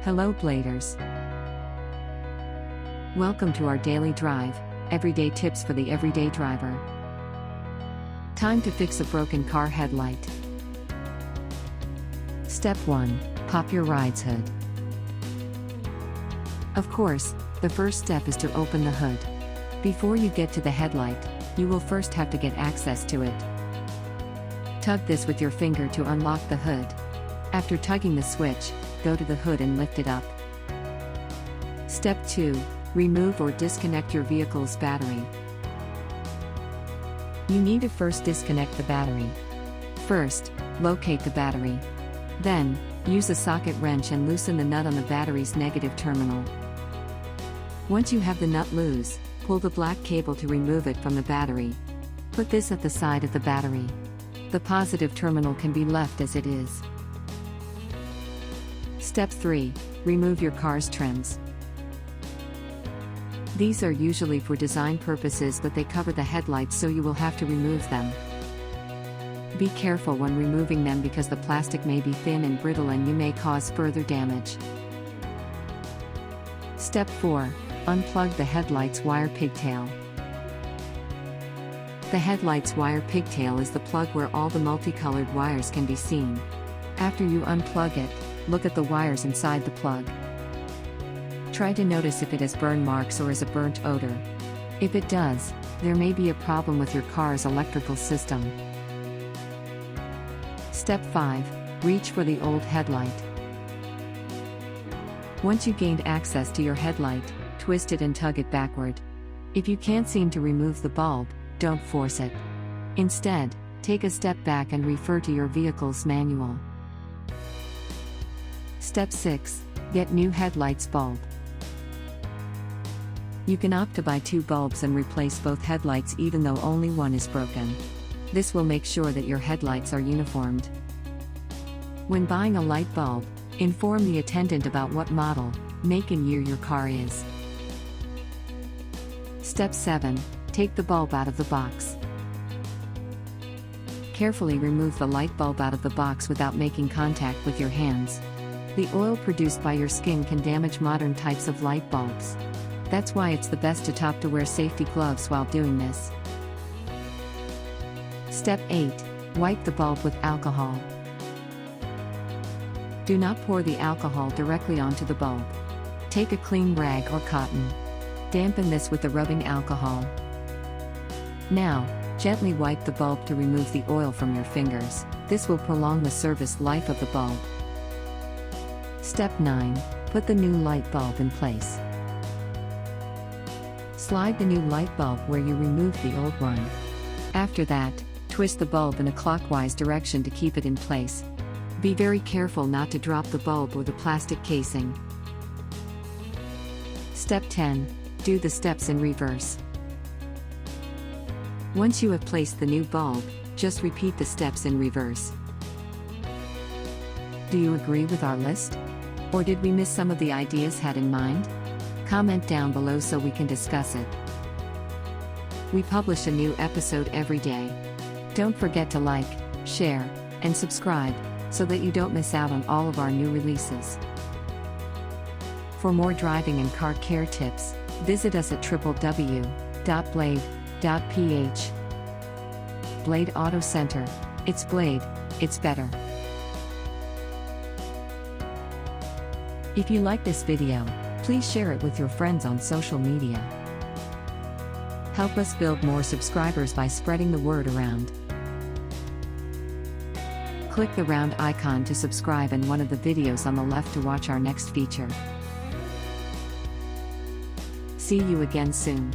Hello Bladers. Welcome to our daily drive, everyday tips for the everyday driver. Time to fix a broken car headlight. Step 1. Pop your ride's hood. Of course, the first step is to open the hood. Before you get to the headlight, you will first have to get access to it. Tug this with your finger to unlock the hood. After tugging the switch, go to the hood and lift it up. Step 2. Remove or disconnect your vehicle's battery. You need to first disconnect the battery. First, locate the battery. Then, use a socket wrench and loosen the nut on the battery's negative terminal. Once you have the nut loose, pull the black cable to remove it from the battery. Put this at the side of the battery. The positive terminal can be left as it is. Step 3. Remove your car's trims. These are usually for design purposes, but they cover the headlights, so you will have to remove them. Be careful when removing them because the plastic may be thin and brittle and you may cause further damage. Step 4. Unplug the headlight's wire pigtail. The headlight's wire pigtail is the plug where all the multicolored wires can be seen. After you unplug it, look at the wires inside the plug. Try to notice if it has burn marks or is a burnt odor. If it does, there may be a problem with your car's electrical system. Step 5. Reach for the old headlight. Once you gained access to your headlight, twist it and tug it backward. If you can't seem to remove the bulb, don't force it. Instead, take a step back and refer to your vehicle's manual. Step 6. Get new headlights bulb. You can opt to buy 2 bulbs and replace both headlights even though only one is broken. This will make sure that your headlights are uniformed. When buying a light bulb, inform the attendant about what model, make and year your car is. Step 7. Take the bulb out of the box. Carefully remove the light bulb out of the box without making contact with your hands. The oil produced by your skin can damage modern types of light bulbs. That's why it's the best to wear safety gloves while doing this. Step 8. Wipe the bulb with alcohol. Do not pour the alcohol directly onto the bulb. Take a clean rag or cotton. Dampen this with the rubbing alcohol. Now, gently wipe the bulb to remove the oil from your fingers. This will prolong the service life of the bulb. Step 9. Put the new light bulb in place. Slide the new light bulb where you removed the old one. After that, twist the bulb in a clockwise direction to keep it in place. Be very careful not to drop the bulb or the plastic casing. Step 10. Do the steps in reverse. Once you have placed the new bulb, just repeat the steps in reverse. Do you agree with our list? Or did we miss some of the ideas had in mind? Comment down below so we can discuss it. We publish a new episode every day. Don't forget to like, share, and subscribe, so that you don't miss out on all of our new releases. For more driving and car care tips, visit us at www.blade.ph. Blade Auto Center. It's Blade, it's better. If you like this video, please share it with your friends on social media. Help us build more subscribers by spreading the word around. Click the round icon to subscribe and one of the videos on the left to watch our next feature. See you again soon.